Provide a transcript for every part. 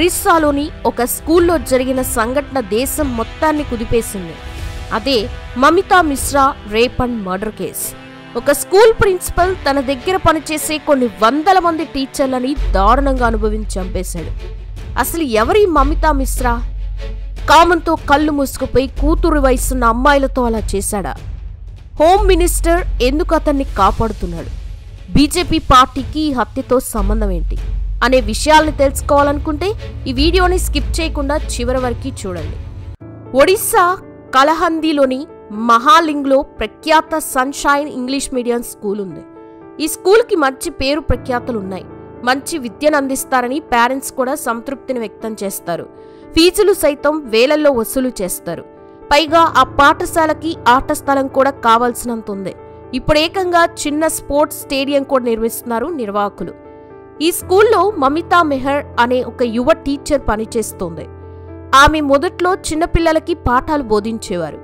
ఒరిస్సాలోని ఒక స్కూల్లో జరిగిన సంఘటన దేశం మొత్తాన్ని కుదిపేసింది. అదే Mamitha Mishra rape and murder case. ఒక స్కూల్ ప్రిన్సిపల్ తన దగ్గర పనిచేసే కొన్ని వందల మంది టీచర్లని దారుణంగా అనుభవించి చంపేశాడు. అసలు ఎవరి మమితా మిశ్రా? కామంతో కళ్ళు మూసుకుపోయి కూతురు వయసున్న అమ్మాయిలతో అలా చేశాడా? హోమ్ మినిస్టర్ ఎందుకు అతన్ని కాపాడుతున్నాడు? బీజేపీ పార్టీకి ఈ హత్యతో సంబంధం ఏంటి అనే విషయాల్ని తెలుసుకోవాలనుకుంటే ఈ వీడియోని స్కిప్ చేయకుండా చివరి వరకు చూడండి. ఒడిశా కలహందీలోని మహాలింగ్లో ప్రఖ్యాత సన్షైన్ ఇంగ్లీష్ మీడియం స్కూల్ ఉంది. ఈ స్కూల్కి మంచి పేరు ప్రఖ్యాతలున్నాయి. మంచి విద్యను అందిస్తారని పేరెంట్స్ కూడా సంతృప్తిని వ్యక్తం చేస్తారు. ఫీజులు సైతం వేలల్లో వసూలు చేస్తారు. పైగా ఆ పాఠశాలకి ఆట స్థలం కూడా కావాల్సినంత ఉంది. ఇప్పుడు ఏకంగా చిన్న స్పోర్ట్స్ స్టేడియం కూడా నిర్మిస్తున్నారు నిర్వాహకులు. ఈ స్కూల్లో మమితా మెహర్ అనే ఒక యువ టీచర్ పనిచేస్తోంది. ఆమె మొదట్లో చిన్నపిల్లలకి పాఠాలు బోధించేవారు.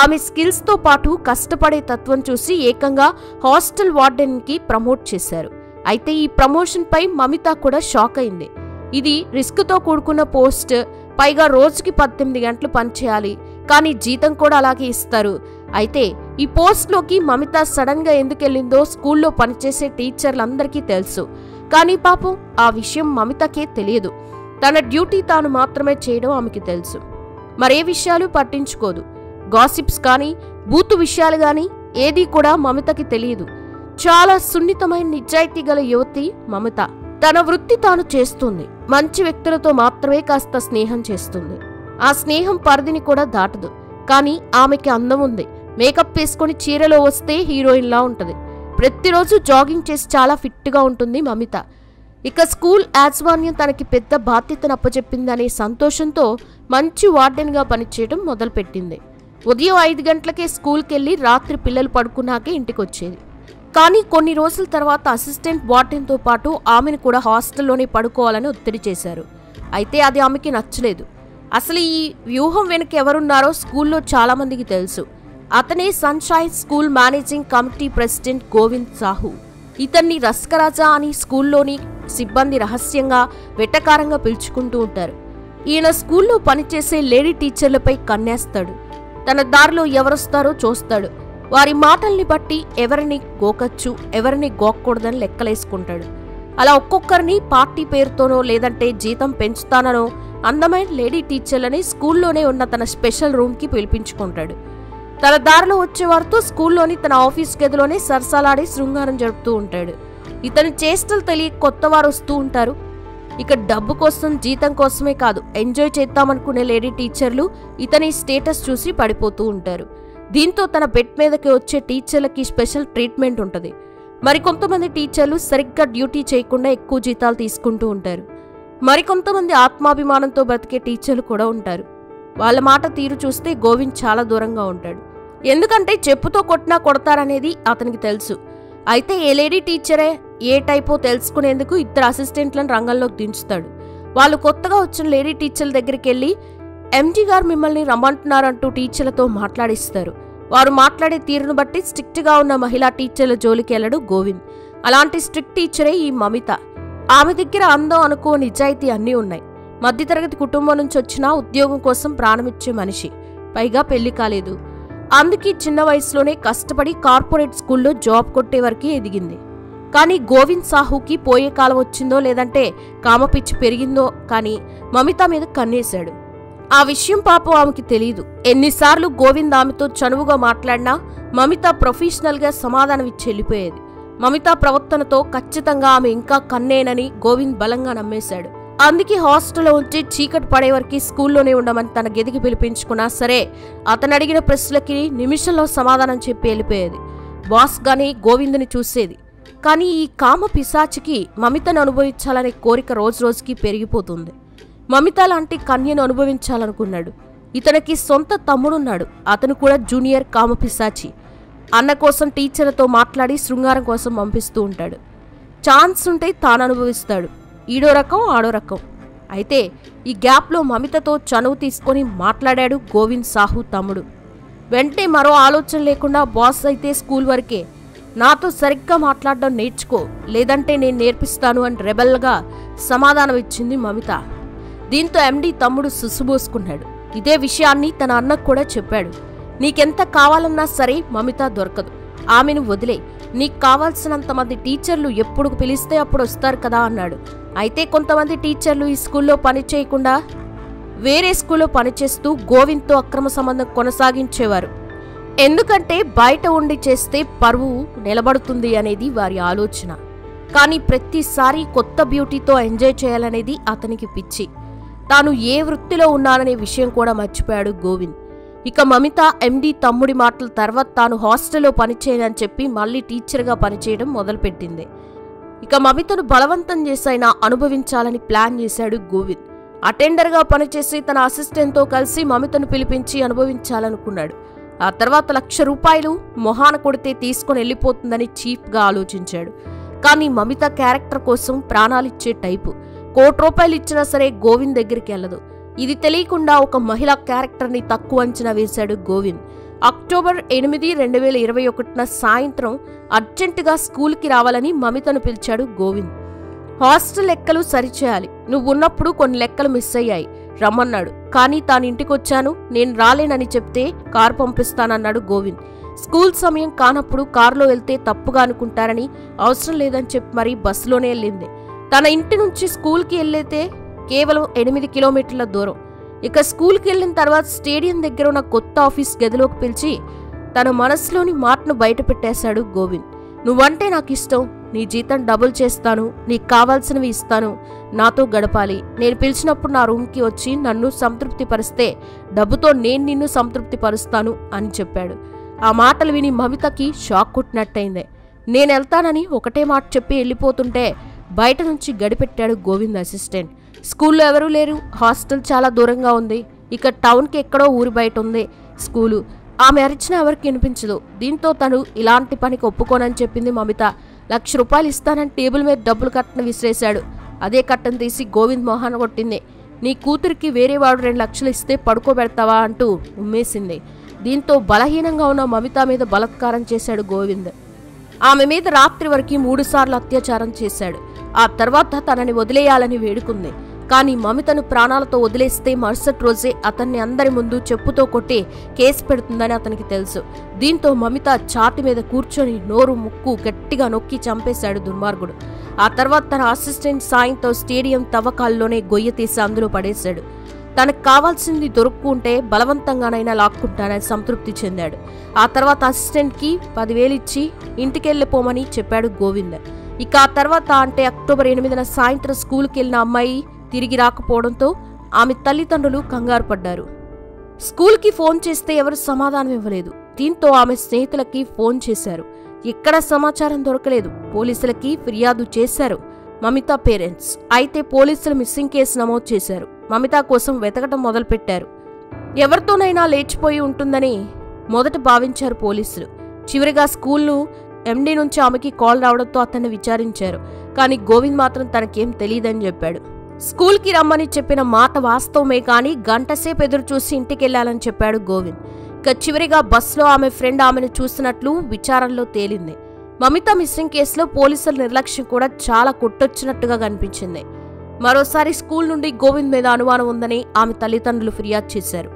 ఆమె స్కిల్స్తో పాటు కష్టపడే తత్వం చూసి ఏకంగా హాస్టల్ వార్డెన్కి ప్రమోట్ చేశారు. అయితే ఈ ప్రమోషన్పై మమితా కూడా షాక్ అయింది. ఇది రిస్క్తో కూడుకున్న పోస్ట్, పైగా రోజుకి 18 గంటలు పనిచేయాలి, కానీ జీతం కూడా అలాగే ఇస్తారు. అయితే ఈ పోస్ట్లోకి మమితా సడన్గా ఎందుకెళ్ళిందో స్కూల్లో పనిచేసే టీచర్లందరికీ తెలుసు. కానీ పాపం ఆ విషయం మమితకే తెలియదు. తన డ్యూటీ తాను మాత్రమే చేయడం ఆమెకి తెలుసు. మరే విషయాలు పట్టించుకోదు. గాసిప్స్ కానీ బూతు విషయాలు కానీ ఏదీ కూడా మమితకి తెలియదు. చాలా సున్నితమైన నిజాయితీ గల యువతి మమిత. తన వృత్తి తాను చేస్తుంది. మంచి వ్యక్తులతో మాత్రమే కాస్త స్నేహం చేస్తుంది. ఆ స్నేహం పరిధిని కూడా దాటదు. కానీ ఆమెకి అందం ఉంది. మేకప్ వేసుకుని చీరలో వస్తే హీరోయిన్లా ఉంటుంది. ప్రతిరోజు జాగింగ్ చేసి చాలా ఫిట్గా ఉంటుంది మమిత. ఇక స్కూల్ యాజమాన్యం తనకి పెద్ద బాధ్యతను అప్పచెప్పిందనే సంతోషంతో మంచి వార్డెన్గా పనిచేయడం మొదలుపెట్టింది. ఉదయం 5 గంటలకే స్కూల్కి వెళ్ళి రాత్రి పిల్లలు పడుకున్నాకే ఇంటికి వచ్చేది. కానీ కొన్ని రోజుల తర్వాత అసిస్టెంట్ వార్డెన్తో పాటు ఆమెను కూడా హాస్టల్లోనే పడుకోవాలని ఒత్తిడి చేశారు. అయితే అది ఆమెకి నచ్చలేదు. అసలు ఈ వ్యూహం వెనుక ఎవరున్నారో స్కూల్లో చాలామందికి తెలుసు. అతనే sunshine school managing committee president Govind Sahu. ఇతన్ని రస్కరాజా అని స్కూల్లోని సిబ్బంది రహస్యంగా వెటకారంగా పిలుచుకుంటూ ఉంటారు. ఈయన స్కూల్లో పనిచేసే లేడీ టీచర్లపై కన్నేస్తాడు. తన దారిలో ఎవరొస్తారో చూస్తాడు. వారి మాటల్ని బట్టి ఎవరిని గోకచ్చు, ఎవరిని గోక్కూడదని లెక్కలేసుకుంటాడు. అలా ఒక్కొక్కరిని పార్టీ పేరుతోనో లేదంటే జీతం పెంచుతానో అందమైన లేడీ టీచర్లని స్కూల్లోనే ఉన్న తన స్పెషల్ రూమ్కి పిలిపించుకుంటాడు. తన దారిలో వచ్చేవారితో స్కూల్లోని తన ఆఫీస్ గదిలోనే సరసాలాడి శృంగారం జరుపుతూ ఉంటాడు. ఇతని చేష్టలు తెలియ కొత్తవారు వస్తూ ఉంటారు. ఇక డబ్బు కోసం, జీతం కోసమే కాదు, ఎంజాయ్ చేద్దామనుకునే లేడీ టీచర్లు ఇతని స్టేటస్ చూసి పడిపోతూ ఉంటారు. దీంతో తన బెడ్ మీదకి వచ్చే టీచర్లకి స్పెషల్ ట్రీట్మెంట్ ఉంటుంది. మరికొంతమంది టీచర్లు సరిగ్గా డ్యూటీ చేయకుండా ఎక్కువ జీతాలు తీసుకుంటూ ఉంటారు. మరికొంతమంది ఆత్మాభిమానంతో బ్రతికే టీచర్లు కూడా ఉంటారు. వాళ్ళ మాట తీరు చూస్తే గోవింద్ చాలా దూరంగా ఉంటాడు. ఎందుకంటే చెప్పుతో కొట్టినా కొడతారనేది అతనికి తెలుసు. అయితే ఏ లేడీ టీచరే ఏ టైపో తెలుసుకునేందుకు 2 అసిస్టెంట్లను రంగంలోకి దించుతాడు. వాళ్ళు కొత్తగా వచ్చిన లేడీ టీచర్ల దగ్గరికి వెళ్ళి ఎంజీ గారు మిమ్మల్ని రమ్మంటున్నారంటూ టీచర్లతో మాట్లాడిస్తారు. వారు మాట్లాడే తీరును బట్టి స్ట్రిక్ట్గా ఉన్న మహిళా టీచర్ల జోలికి వెళ్ళడు గోవింద్. అలాంటి స్ట్రిక్ట్ టీచరే ఈ మమిత. ఆమె దగ్గర అందం, అనుకో, నిజాయితీ అన్నీ ఉన్నాయి. మధ్యతరగతి కుటుంబం నుంచి వచ్చినా ఉద్యోగం కోసం ప్రాణమిచ్చే మనిషి. పైగా పెళ్లి కాలేదు. అందుకే చిన్న వయసులోనే కష్టపడి కార్పొరేట్ స్కూల్లో జాబ్ కొట్టే వరకే ఎదిగింది. కానీ గోవింద్ సాహుకి పోయే కాలం వచ్చిందో లేదంటే కామపిచ్చి పెరిగిందో కానీ మమిత మీద కన్నేశాడు. ఆ విషయం పాపం ఆమెకి తెలీదు. ఎన్నిసార్లు గోవింద్ ఆమెతో చనువుగా మాట్లాడినా మమిత ప్రొఫెషనల్గా సమాధానం ఇచ్చి వెళ్ళిపోయేది. మమిత ప్రవర్తనతో ఖచ్చితంగా ఆమె ఇంకా కన్నేనని గోవింద్ బలంగా నమ్మేశాడు. అందుకే హాస్టల్లో ఉంచి చీకటి పడే వరకు స్కూల్లోనే ఉండమని తన గదికి పిలిపించుకున్నా సరే అతను అడిగిన ప్రశ్నలకి నిమిషంలో సమాధానం చెప్పి వెళ్ళిపోయేది. బాస్ గానీ గోవింద్ని చూసేది. కానీ ఈ కామ పిశాచికి మమితను అనుభవించాలనే కోరిక రోజురోజుకి పెరిగిపోతుంది. మమిత లాంటి కన్యను అనుభవించాలనుకున్నాడు. ఇతనికి సొంత తమ్ముడున్నాడు. అతను కూడా జూనియర్ కామ పిశాచి. అన్న కోసం టీచర్లతో మాట్లాడి శృంగారం కోసం పంపిస్తూ ఉంటాడు. ఛాన్స్ ఉంటే తాను అనుభవిస్తాడు. ఈడో రకం, ఆడో రకం. అయితే ఈ గ్యాప్లో మమితతో చనువు తీసుకొని మాట్లాడాడు గోవింద్ సాహు తమ్ముడు. వెంటనే మరో ఆలోచన లేకుండా బాస్ అయితే స్కూల్ వరకే, నాతో సరిగ్గా మాట్లాడడం నేర్చుకో, లేదంటే నేను నేర్పిస్తాను అని రెబెల్గా సమాధానం ఇచ్చింది మమిత. దీంతో ఎండి తమ్ముడు సుసుబోసుకున్నాడు. ఇదే విషయాన్ని తన అన్నకు కూడా చెప్పాడు. నీకెంత కావాలన్నా సరే మమిత దొరకదు, ఆమెను వదిలే, నీకు కావాల్సినంత మంది టీచర్లు ఎప్పుడు పిలిస్తే అప్పుడు వస్తారు కదా అన్నాడు. అయితే కొంతమంది టీచర్లు ఈ స్కూల్లో పని చేయకుండా వేరే స్కూల్లో పనిచేస్తూ గోవింద్తో అక్రమ సంబంధం కొనసాగించేవారు. ఎందుకంటే బయట ఉండి చేస్తే పరువు నిలబడుతుంది అనేది వారి ఆలోచన. కానీ ప్రతిసారి కొత్త బ్యూటీతో ఎంజాయ్ చేయాలనేది అతనికి పిచ్చి. తాను ఏ వృత్తిలో ఉన్నాననే విషయం కూడా మర్చిపోయాడు గోవింద్. ఇక మమిత ఎండి తమ్ముడి మాటల తర్వాత తాను హాస్టల్లో పనిచేయనని చెప్పి మళ్లీ టీచర్గా పనిచేయడం మొదలుపెట్టింది. ఇక మమితను బలవంతం చేసైనా అనుభవించాలని ప్లాన్ చేశాడు గోవింద్. అటెండర్గా పనిచేసి తన అసిస్టెంట్తో కలిసి మమితను పిలిపించి అనుభవించాలనుకున్నాడు. ఆ తర్వాత ₹1,00,000 మొహాన కొడితే తీసుకుని వెళ్ళిపోతుందని చీప్గా ఆలోచించాడు. కానీ మమిత క్యారెక్టర్ కోసం ప్రాణాలిచ్చే టైపు. ₹1,00,00,000 ఇచ్చినా సరే గోవింద్ దగ్గరికి వెళ్ళదు. ఇది తెలియకుండా ఒక మహిళా క్యారెక్టర్ని తక్కువ అంచనా వేశాడు గోవింద్. అక్టోబర్ 8, 2021 సాయంత్రం అర్జెంటుగా స్కూల్కి రావాలని మమితను పిలిచాడు గోవింద్. హాస్టల్ లెక్కలు సరిచేయాలి, నువ్వున్నప్పుడు కొన్ని లెక్కలు మిస్ అయ్యాయి, రమ్మన్నాడు. కానీ తానింటికొచ్చాను, నేను రాలేనని చెప్తే కారు పంపిస్తానన్నాడు గోవింద్. స్కూల్ సమయం కానప్పుడు కారులో వెళ్తే తప్పుగా అనుకుంటారని అవసరం లేదని చెప్పి మరీ బస్సులోనే వెళ్ళింది. తన ఇంటి నుంచి స్కూల్కి వెళ్ళైతే కేవలం 8 కిలోమీటర్ల దూరం. ఇక స్కూల్కి వెళ్ళిన తర్వాత స్టేడియం దగ్గర ఉన్న కొత్త ఆఫీస్ గదిలోకి పిలిచి తన మనసులోని మాటను బయట పెట్టేశాడు గోవింద్. నువ్వంటే నాకు ఇష్టం, నీ జీతం డబుల్ చేస్తాను, నీకు కావాల్సినవి ఇస్తాను, నాతో గడపాలి, నేను పిలిచినప్పుడు నా రూమ్కి వచ్చి నన్ను సంతృప్తి పరిస్తే డబ్బుతో నేను నిన్ను సంతృప్తి పరుస్తాను అని చెప్పాడు. ఆ మాటలు విని మమితకి షాక్ కొట్టినట్టయింది. నేను వెళ్తానని ఒకటే మాట చెప్పి వెళ్ళిపోతుంటే బయట నుంచి గడిపెట్టాడు గోవింద్ అసిస్టెంట్. స్కూల్లో ఎవరూ లేరు, హాస్టల్ చాలా దూరంగా ఉంది, ఇక టౌన్కి ఎక్కడో ఊరి బయట ఉంది స్కూలు. ఆమె అరిచినా ఎవరికి వినిపించదు. దీంతో తను ఇలాంటి పనికి ఒప్పుకోనని చెప్పింది మమిత. ₹1,00,000 ఇస్తానని టేబుల్ మీద డబ్బులు కట్టను విసిరేశాడు. అదే కట్టను తీసి గోవింద్ మొహాన కొట్టింది. నీ కూతురికి వేరేవాడు 2,00,000 ఇస్తే పడుకోబెడతావా అంటూ ఉమ్మేసింది. దీంతో బలహీనంగా ఉన్న మమిత మీద బలాత్కారం చేశాడు గోవింద్. ఆమె మీద రాత్రి వరకు 3 సార్లు అత్యాచారం చేశాడు. ఆ తర్వాత తనని వదిలేయాలని వేడుకుంది. కానీ మమితను ప్రాణాలతో వదిలేస్తే మరుసటి రోజే అతన్ని అందరి ముందు చెప్పుతో కొట్టి కేసు పెడుతుందని అతనికి తెలుసు. దీంతో మమిత ఛాతి మీద కూర్చొని నోరు ముక్కు గట్టిగా నొక్కి చంపేశాడు దుర్మార్గుడు. ఆ తర్వాత తన అసిస్టెంట్ సాయంతో స్టేడియం తవ్వకాల్లోనే గొయ్య తీసి అందులో పడేశాడు. తనకు కావాల్సింది దొరుకుంటే బలవంతంగానైనా లాక్కుంటానని సంతృప్తి చెందాడు. ఆ తర్వాత అసిస్టెంట్కి 10,000 ఇచ్చి ఇంటికెళ్ళిపోమని చెప్పాడు గోవింద్. ఇక ఆ తర్వాత అంటే అక్టోబర్ 8 సాయంత్రం స్కూల్కి వెళ్ళిన అమ్మాయి తిరిగి రాకపోవడంతో ఆమె తల్లిదండ్రులు కంగారు పడ్డారు. స్కూల్కి ఫోన్ చేస్తే ఎవరు సమాధానం ఇవ్వలేదు. దీంతో ఆమె స్నేహితులకి ఫోన్ చేశారు. ఎక్కడ సమాచారం దొరకలేదు. పోలీసులకి ఫిర్యాదు చేశారు మమిత పేరెంట్స్. అయితే పోలీసులు మిస్సింగ్ కేసు నమోదు చేశారు. మమిత కోసం వెతకటం మొదలుపెట్టారు. ఎవరితోనైనా లేచిపోయి ఉంటుందని మొదట భావించారు పోలీసులు. చివరిగా స్కూల్ను ఎండీ నుంచి ఆమెకి కాల్ రావడంతో అతన్ని విచారించారు. కానీ గోవింద్ మాత్రం తనకేం తెలియదని చెప్పాడు. స్కూల్కి రమ్మని చెప్పిన మాట వాస్తవమే, కానీ గంటసేపు ఎదురు చూసి ఇంటికెళ్లాలని చెప్పాడు గోవింద్. ఇక చివరిగా బస్సులో ఆమె ఫ్రెండ్ ఆమెను చూసినట్లు విచారణలో తేలింది. మమిత మిస్సింగ్ కేసులో పోలీసుల నిర్లక్ష్యం కూడా చాలా కొట్టొచ్చినట్టుగా కనిపించింది. మరోసారి స్కూల్ నుండి గోవింద్ మీద అనుమానం ఉందని ఆమె తల్లిదండ్రులు ఫిర్యాదు చేశారు.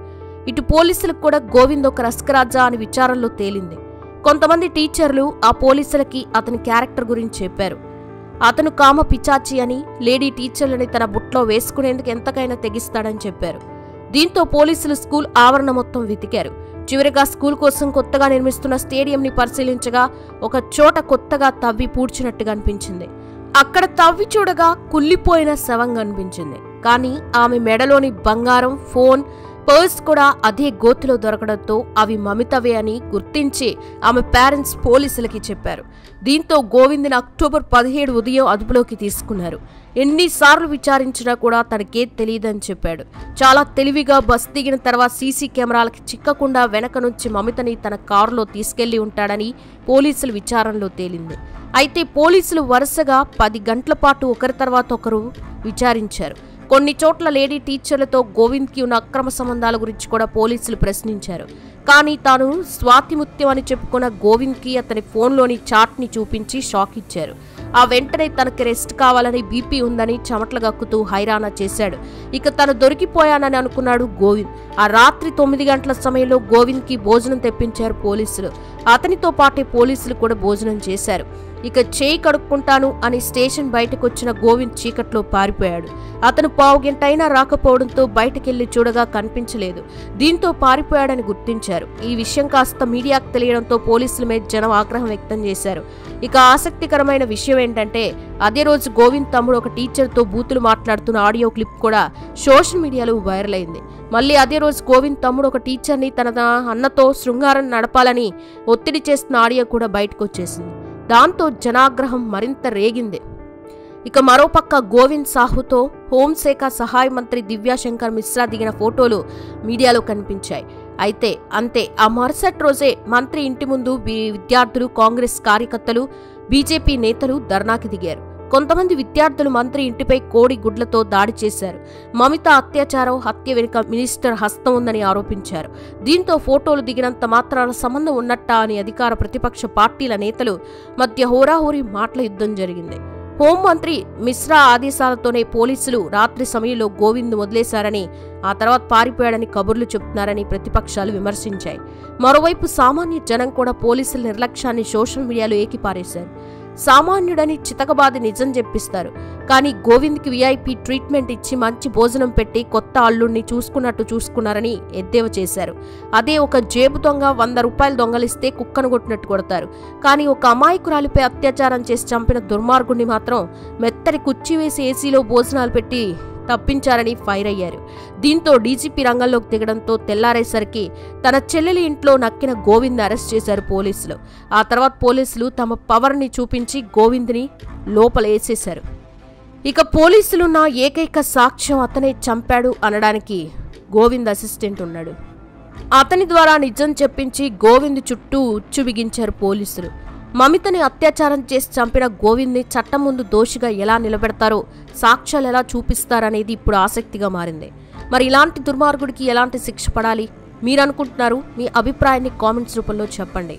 ఇటు పోలీసులకు కూడా గోవింద్ ఒక రస్కరాజా అని విచారణలో తేలింది. కొంతమంది టీచర్లు ఆ పోలీసులకి అతని క్యారెక్టర్ గురించి చెప్పారు. అతను కామ పిచాచి అని, లేడీ టీచర్లని తన బుట్లో వేసుకునేందుకు ఎంతకైనా తెగిస్తాడని చెప్పారు. దీంతో పోలీసులు స్కూల్ ఆవరణ మొత్తం వెతికారు. చివరిగా స్కూల్ కోసం కొత్తగా నిర్మిస్తున్న స్టేడియంని పరిశీలించగా ఒక చోట కొత్తగా తవ్వి పూడ్చినట్టుగా అనిపించింది. అక్కడ తవ్వి చూడగా కుళ్ళిపోయిన శవం కనిపించింది. కానీ ఆమె మెడలోని బంగారం, ఫోన్, పర్స్ కూడా అదే గోతిలో దొరకడంతో అవి మమితవే అని గుర్తించి ఆమె పేరెంట్స్ పోలీసులకి చెప్పారు. దీంతో గోవింద్ని అక్టోబర్ 17 ఉదయం అదుపులోకి తీసుకున్నారు. ఎన్నిసార్లు విచారించినా కూడా తనకేం తెలియదని చెప్పాడు. చాలా తెలివిగా బస్ దిగిన తర్వాత సీసీ కెమెరాలకి చిక్కకుండా వెనక నుంచి మమితని తన కారులో తీసుకెళ్లి ఉంటాడని పోలీసుల విచారణలో తేలింది. అయితే పోలీసులు వరుసగా 10 గంటల పాటు ఒకరి తర్వాత ఒకరు విచారించారు. కొన్ని చోట్ల లేడీ టీచర్లతో గోవింద్కి ఉన్న అక్రమ సంబంధాల గురించి కూడా పోలీసులు ప్రశ్నించారు. కానీ తాను స్వాతిముత్యం అని చెప్పుకున్న గోవింద్కి అతని ఫోన్లోని చాట్ని చూపించి షాక్ ఇచ్చారు. ఆ వెంటనే తనకి రెస్ట్ కావాలని, బీపీ ఉందని చెమటలు గక్కుతూ హైరానా చేశాడు. ఇక తను దొరికిపోయానని అనుకున్నాడు గోవింద్. ఆ రాత్రి 9 గంటల సమయంలో గోవింద్కి భోజనం తెప్పించారు పోలీసులు. అతనితో పాటే పోలీసులు కూడా భోజనం చేశారు. ఇక చేయి కడుక్కుంటాను అని స్టేషన్ బయటకు వచ్చిన గోవింద్ చీకట్లో పారిపోయాడు. అతను పావుగంటైనా రాకపోవడంతో బయటకెళ్లి చూడగా కనిపించలేదు. దీంతో పారిపోయాడని గుర్తించారు. ఈ విషయం కాస్త మీడియాకు తెలియడంతో పోలీసుల మీద జనం ఆగ్రహం వ్యక్తం చేశారు. ఇక ఆసక్తికరమైన విషయం ఏంటంటే అదే రోజు గోవింద్ తమ్ముడు ఒక టీచర్తో బూతులు మాట్లాడుతున్న ఆడియో క్లిప్ కూడా సోషల్ మీడియాలో వైరల్ అయింది. మళ్ళీ అదే రోజు గోవింద్ తమ్ముడు ఒక టీచర్ని తన అన్నతో శృంగారం నడపాలని ఒత్తిడి చేస్తున్న ఆడియో కూడా బయటకు వచ్చేసింది. దాంతో జనాగ్రహం మరింత రేగింది. ఇక మరోపక్క గోవింద్ సాహుతో హోంశాఖ సహాయ మంత్రి దివ్యాశంకర్ మిశ్రా దిగిన ఫోటోలు మీడియాలో కనిపించాయి. అయితే అంతే, ఆ మరుసటి రోజే మంత్రి ఇంటి ముందు విద్యార్థులు, కాంగ్రెస్ కార్యకర్తలు, బీజేపీ నేతలు ధర్నాకి దిగారు. కొంతమంది విద్యార్థులు మంత్రి ఇంటిపై కోడి గుడ్లతో దాడి చేశారు. మమిత అత్యాచారం, హత్య వెనుక మినిస్టర్ హస్తం ఉందని ఆరోపించారు. దీంతో ఫోటోలు దిగినంత మాత్రాన సంబంధం ఉన్నట్టా అని అధికార ప్రతిపక్ష పార్టీల నేతలు మధ్య హోరాహోరీ మాటల యుద్ధం జరిగింది. హోంమంత్రి మిశ్రా ఆదేశాలతోనే పోలీసులు రాత్రి సమయంలో గోవింద్ వదిలేశారని, ఆ తర్వాత పారిపోయాడని కబుర్లు చెబుతున్నారని ప్రతిపక్షాలు విమర్శించాయి. మరోవైపు సామాన్య జనం కూడా పోలీసుల నిర్లక్ష్యాన్ని సోషల్ మీడియాలో ఏకిపారేశారు. సామాన్యుడని చితకబాది నిజం చెప్పిస్తారు, కానీ గోవింద్కి వీఐపీ ట్రీట్మెంట్ ఇచ్చి మంచి భోజనం పెట్టి కొత్త అల్లుడిని చూసుకున్నట్టు చూసుకున్నారని ఎద్దేవా చేశారు. అదే ఒక జేబు దొంగ 100 రూపాయలు దొంగలిస్తే కుక్కను కొట్టినట్టు కొడతారు. కానీ ఒక అమాయకురాలిపై అత్యాచారం చేసి చంపిన దుర్మార్గుడిని మాత్రం మెత్తని కుర్చీ వేసి ఏసీలో భోజనాలు పెట్టి తప్పించారని ఫైర్ అయ్యారు. దీంతో డీజీపీ రంగంలోకి దిగడంతో తెల్లారేసరికి తన చెల్లెలి ఇంట్లో నక్కిన గోవింద్ అరెస్ట్ చేశారు పోలీసులు. ఆ తర్వాత పోలీసులు తమ పవర్ని చూపించి గోవింద్ని లోపలేసేశారు. ఇక పోలీసులున్న ఏకైక సాక్ష్యం అతనే చంపాడు అనడానికి గోవింద్ అసిస్టెంట్ ఉన్నాడు. అతని ద్వారా నిజం చెప్పించి గోవింద్ చుట్టూ ఉచ్చు బిగించారు పోలీసులు. మమితని అత్యాచారం చేసి చంపిన గోవింద్ని చట్టం ముందు దోషిగా ఎలా నిలబెడతారో, సాక్ష్యాలు ఎలా చూపిస్తారనేది ఇప్పుడు ఆసక్తిగా మారింది. మరి ఇలాంటి దుర్మార్గుడికి ఎలాంటి శిక్ష పడాలి మీరనుకుంటున్నారు? మీ అభిప్రాయాన్ని కామెంట్స్ రూపంలో చెప్పండి.